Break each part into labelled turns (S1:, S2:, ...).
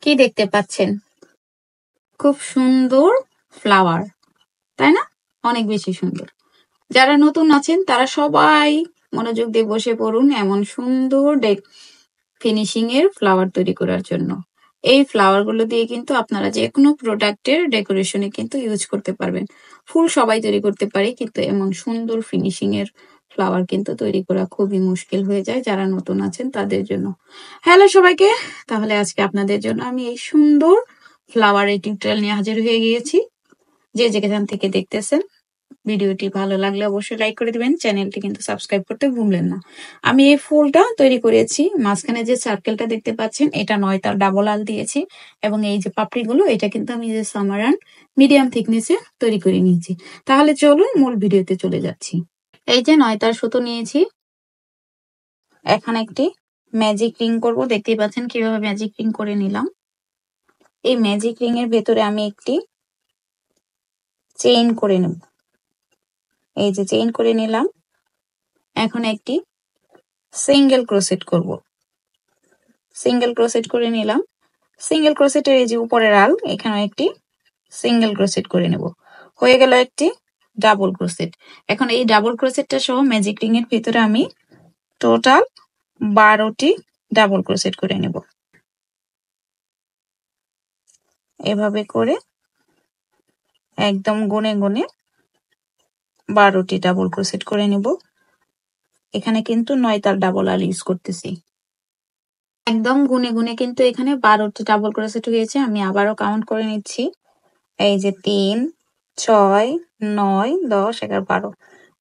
S1: কি দেখতে পাচ্ছেন? খুব সুন্দর ফ্লাওয়ার, তাই না? অনেক বেশি সুন্দর। যারা নতুন আছেন তারা সবাই মনোযোগ দিয়ে বসে পড়ুন এমন সুন্দর ফিনিশিং এর ফ্লাওয়ার তৈরি করার জন্য। এই ফ্লাওয়ার গুলো দিয়ে কিন্তু আপনারা যে কোনো প্রোডাক্টের ডেকোরেশনে কিন্তু ইউজ করতে পারবেন। ফুল সবাই তৈরি করতে পারে, কিন্তু এমন সুন্দর ফিনিশিং এর ফ্লাওয়ার কিন্তু তৈরি করা খুবই মুশকিল হয়ে যায় যারা নতুন আছেন তাদের জন্য। হ্যালো সবাইকে, তাহলে আজকে আপনাদের জন্য আমি এই সুন্দর ফ্লাওয়ারের টিউটোরিয়াল নিয়ে হাজির হয়ে গিয়েছি। যে যেখান থেকে দেখতেছেন, ভিডিওটি ভালো লাগলে অবশ্যই লাইক করে দিবেন, চ্যানেলটি কিন্তু সাবস্ক্রাইব করতে ভুলবেন না। আমি এই ফুলটা তৈরি করেছি, মাঝখানে যে সার্কেলটা দেখতে পাচ্ছেন এটা 9টা ডাবল আল দিয়েছি, এবং এই যে পাপড়িগুলো এটা কিন্তু আমি যে সামারান মিডিয়াম থিকনেসে তৈরি করে নিয়েছি। তাহলে চলুন মূল ভিডিওতে চলে যাচ্ছি। এই যে 9টার সুতো নিয়েছি, এখন একটি ম্যাজিক রিং করব। দেখতেই পাচ্ছেন কিভাবে ম্যাজিক রিং করে নিলাম। এই ম্যাজিক রিং এর ভেতরে আমি একটি চেইন করে নেব। এই যে চেইন করে নিলাম। এখন একটি সিঙ্গেল ক্রোশেট করব। সিঙ্গেল ক্রোশেট করে নিলাম। সিঙ্গেল ক্রোশেটের এই যে উপরের আল, এখানে একটি সিঙ্গেল ক্রোশেট করে নেব। হয়ে গেল একটি ডাবল ক্রোশেট। এখন এই ডাবল ক্রোশেটটা সহ ম্যাজিক রিং এর ভিতরে আমি টোটাল 12টি ডাবল ক্রোশেট করে নেব। এভাবে করে একদম গুনে গুনে 12টি ডাবল ক্রোশেট করে নেব। এখানে কিন্তু 9টার ডাবল আল ইউজ করতেছি। একদম গুনে গুনে কিন্তু এখানে 12টি ডাবল ক্রোশেট হয়েছে। আমি আবারও কাউন্ট করে নিচ্ছি। এই যে 3, 6, 9, 10, 11, 12।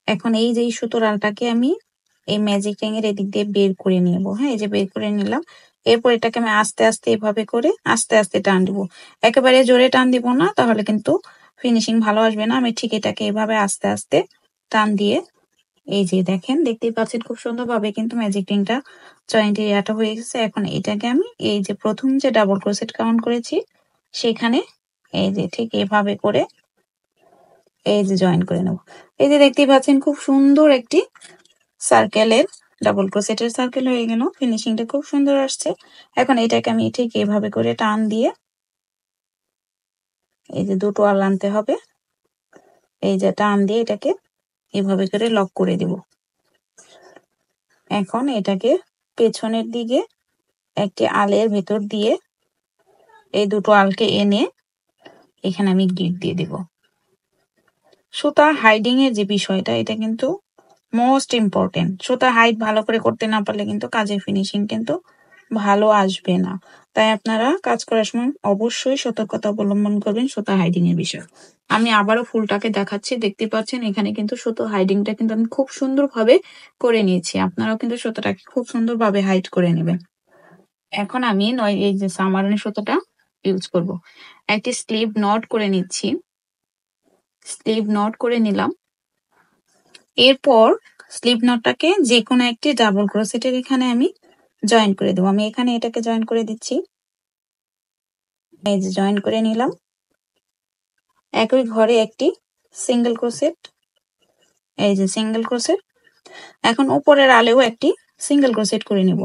S1: এখন এই যে সুতোর আলটাকে আমি এই ম্যাজিক রিং এর এদিক দিয়ে বের করে নেব। হ্যাঁ, এই যে বের করে নিলাম। এরপর এটাকে আমি আস্তে আস্তে এভাবে করে আস্তে আস্তে টান দিব। একেবারে জোরে টান দিব না, তাহলে কিন্তু ফিনিশিং ভালো আসবে না। আমি ঠিক এটাকে এভাবে আস্তে আস্তে টান দিয়ে, এই যে দেখেন, দেখতেই পাচ্ছেন খুব সুন্দরভাবে কিন্তু ম্যাজিক রিংটা জয়েন্ট এরিয়াটা হয়ে গেছে। এখন এটাকে আমি এই যে প্রথম যে ডাবল ক্রোশেট কাউন্ট করেছি সেখানে এই যে ঠিক এভাবে করে এই যে জয়েন করে নেব। এই যে দেখতেই পাচ্ছেন খুব সুন্দর একটি সার্কেলের ডাবল ক্রোশেটের সার্কেল হয়ে গেল। ফিনিশিংটা খুব সুন্দর আসছে। এখন এটাকে আমি ঠিক এভাবে করে টান দিয়ে এই যে দুটো আল আনতে হবে। এই যে টান দিয়ে এটাকে এভাবে করে লক করে দিব। এখন এটাকে পেছনের দিকে একটি আলের ভেতর দিয়ে এই দুটো আলকে এনে এখানে আমি গিট দিয়ে দেব। সুতা হাইডিং এর যে বিষয়টা, এটা কিন্তু মোস্ট ইম্পর্টেন্ট। সুতা হাইড ভালো করে করতে না পারলে কিন্তু কাজের ফিনিশিং কিন্তু ভালো আসবে না। তাই আপনারা কাজ করার সময় অবশ্যই সতর্কতা অবলম্বন করবেন সুতা হাইডিং এর বিষয়। আমি আবারও ফুলটাকে দেখাচ্ছি, দেখতে পাচ্ছেন এখানে কিন্তু সুতো হাইডিংটা কিন্তু আমি খুব সুন্দরভাবে করে নিয়েছি। আপনারাও কিন্তু সুতোটাকে খুব সুন্দরভাবে হাইড করে নেবেন। এখন আমি এই যে সামারনের সুতোটা ইউজ করব। একটি স্লিভ নট করে নিচ্ছি। স্লিভ নট করে নিলাম। এরপর স্লিভ নটটাকে যে কোনো একটি ডাবল ক্রোশেটের এখানে আমি জয়েন করে দেবো। আমি এখানে এটাকে জয়েন করে দিচ্ছি। এই যে জয়েন করে নিলাম। একই ঘরে একটি সিঙ্গেল ক্রোশেট, এই যে সিঙ্গেল ক্রোশেট। এখন উপরের আলেও একটি সিঙ্গেল ক্রোশেট করে নিব।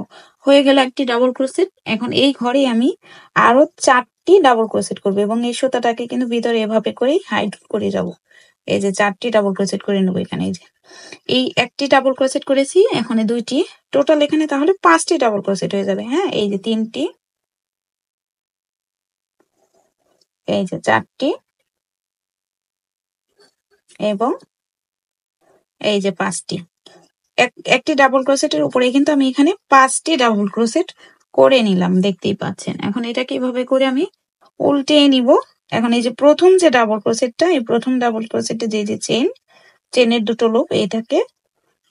S1: হয়ে গেল একটি ডাবল ক্রোশেট। এখন এই ঘরে আমি আরো 4টি ডাবল ক্রোশেট করব, এবং এই সুতাটাকে কিন্তু ভিতরে এভাবে করেই হাইড করে যাব। এই যে 4টি ডাবল ক্রোশেট করে নেবো এখানে। এই যে এই একটি ডাবল ক্রোশেট করেছি, এখন 2টি, টোটাল এখানে তাহলে 5টি ডাবল ক্রোশেট হয়ে যাবে। হ্যাঁ, এই যে 3টি, এই যে 4টি, এবং এই যে 5টি। একটি ডাবল ক্রোশেটের উপরে কিন্তু আমি এখানে 5টি ডাবল ক্রোশেট করে নিলাম, দেখতেই পাচ্ছেন। এখন এটাকে এভাবে করে আমি উল্টে নিব। এখন এই যে প্রথম যে ডাবল ক্রোশেটটা, এই প্রথম ডাবল ক্রোশেটে যে যে চেনের দুটো লুপ, এটাকে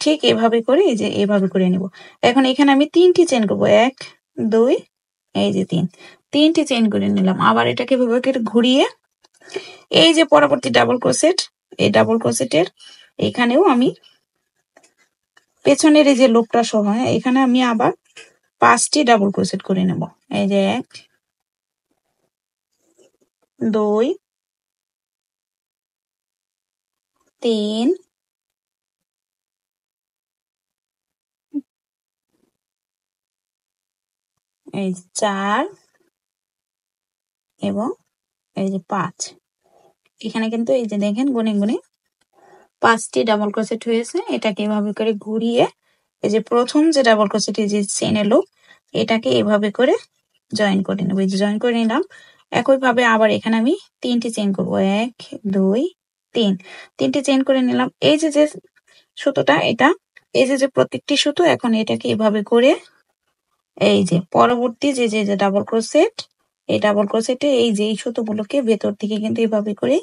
S1: ঠিক এভাবে করে এই যে এভাবে করে নিব। এখন এখানে আমি 3টি চেন করবো, 1, 2, এই যে 3টি চেন করে নিলাম। আবার এটাকে এভাবে করে ঘুরিয়ে এই যে পরবর্তী ডাবল ক্রোশেট, এই ডাবল ক্রোশেটের এখানেও আমি পেছনের এই যে লুপটা সহ এখানে আমি আবার 5টি ডাবল ক্রোশেট করে নেব। এই যে 1, 2, 3, এই 4, এবং এই যে 5। এখানে কিন্তু এই যে দেখেন গুনে গুনে 5টি ডাবল ক্রোশেট হয়েছে। এটাকে এভাবে করে ঘুরিয়ে এই যে প্রথম যে ডাবল ক্রোশেটে যে চেন এলো এটাকে এভাবে করে জয়েন করে নেবো। এই যে জয়েন করে নিলাম। একইভাবে আবার এখানে আমি 3টি চেন করবো, 1 2 3। 3টি চেন করে নিলাম। এই যে যে সুতোটা এটা, এই যে যে প্রত্যেকটি সুতো এখন এটাকে এভাবে করে এই যে পরবর্তী যে যে যে ডাবল ক্রোশেট, এই ডাবল ক্রোশেটে এই যে এই সুতোগুলোকে ভেতর থেকে কিন্তু এভাবে করে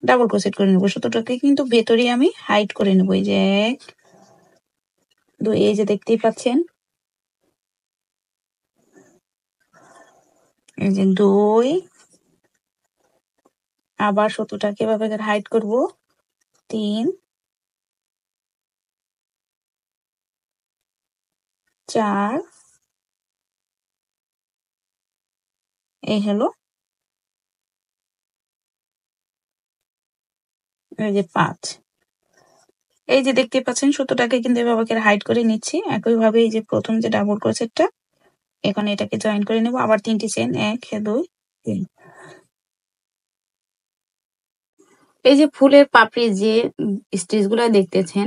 S1: ডাবল ক্রোশেট করে নেবো। সুতোটাকে কিন্তু ভেতরে আমি হাইড করে নেবো। এই যে 1 2, এই যে দেখতেই পাচ্ছেন, এই যে 2, আবার সুতোটাকে এভাবে করে হাইড করব 3 4, এই হলো এই যে 5। এই যে দেখতে পাচ্ছেন সুতোটাকে কিন্তু এভাবে করে হাইড করে নিচ্ছি। একইভাবে এই যে প্রথম যে ডাবল ক্রোশেটটা এখন এটাকে জয়েন করে নেব। আবার 3টি চেন, 1 2 3। এই যে ফুলের পাপড়ি যে স্টিচ গুলা দেখতেছেন,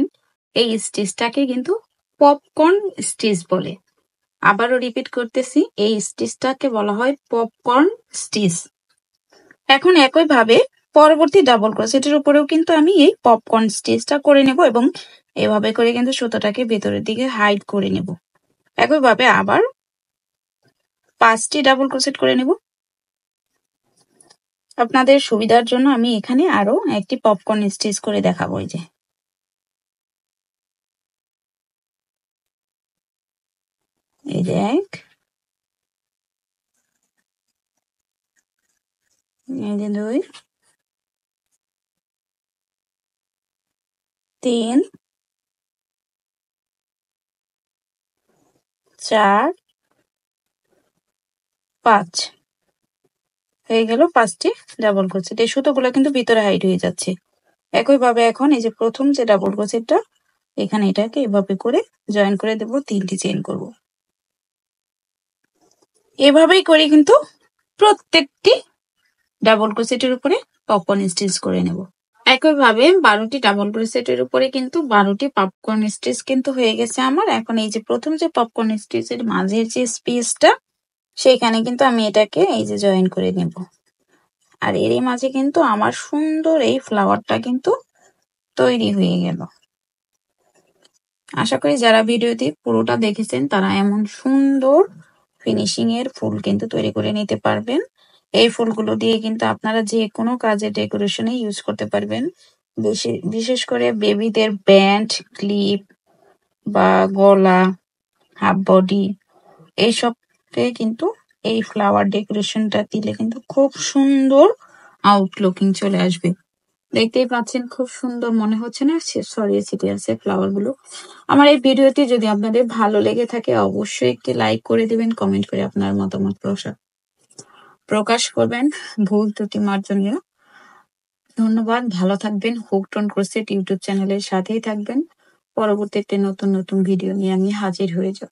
S1: এই স্টিচটাকে কিন্তু পপকর্ন স্টিচ বলে। আবারও রিপিট করতেছি, এই স্টিচটাকে বলা হয় পপকর্ন স্টিচ। এখন একইভাবে পরবর্তী ডাবল ক্রোশেটের উপরেও কিন্তু আমি এই পপকর্ন স্টিচটা করে নেব এবং এভাবে করে কিন্তু সুতোটাকে ভেতরের দিকে হাইড করে নেব। একইভাবে আবার 5টি ডাবল ক্রোশেট করে নেব। আপনাদের সুবিধার জন্য আমি এখানে আরো একটি পপকর্ন স্টিচ করে দেখাবো। এই যে 1, এই যে 2, 3, 4, 5 হয়ে গেল 5টি ডাবল ক্রোশেট। এই সুতোগুলো কিন্তু ভিতরে হাইড হয়ে যাচ্ছে। একইভাবে এখন এই যে প্রথম যে ডাবল ক্রোশেটটা এখানে এটাকে এভাবে করে জয়েন করে দেব, 3টি চেইন করব। এভাবেই করে কিন্তু প্রত্যেকটি ডাবল ক্রোশেটের উপরে পপকর্ন স্টিচ করে নেব। একইভাবে 12টি ডাবল ক্রোশেটের উপরে কিন্তু 12টি পপকর্ন স্টিচ কিন্তু হয়ে গেছে আমার। এখন এই যে প্রথম যে পপকর্ন স্টিচের মাঝের যে স্পেসটা সেখানে কিন্তু আমি এটাকে এই যে জয়েন করে নেব। আর এরই মাঝে কিন্তু আমার সুন্দর এই ফ্লাওয়ারটা কিন্তু তৈরি হয়ে গেল। আশা করি যারা ভিডিওটি পুরোটা দেখেছেন তারা এমন সুন্দর ফিনিশিং এর ফুল কিন্তু তৈরি করে নিতে পারবেন। এই ফুলগুলো দিয়ে কিন্তু আপনারা যে কোনো কাজে ডেকোরেশনে ইউজ করতে পারবেন। বিশেষ করে বেবিদের ব্যান্ড, ক্লিপ বা গলা, হাফ বডি এইসবে কিন্তু এই ফ্লাওয়ার ডেকোরেশনটা দিলে কিন্তু খুব সুন্দর আউটলুকিং চলে আসবে। দেখতেই পাচ্ছেন খুব সুন্দর মনে হচ্ছে না ছড়িয়ে ছিটিয়ে আছে ফ্লাওয়ার গুলো। আমার এই ভিডিওটি যদি আপনাদের ভালো লেগে থাকে অবশ্যই একটি লাইক করে দিবেন, কমেন্ট করে আপনার মতামত প্রকাশ করবেন, ভুল ত্রুটি মার্জনীয়। ধন্যবাদ, ভালো থাকবেন। হুকটোন ক্রোশেট ইউটিউব চ্যানেলের সাথেই থাকবেন। পরবর্তীতে নতুন নতুন ভিডিও নিয়ে আমি হাজির হয়ে যাব।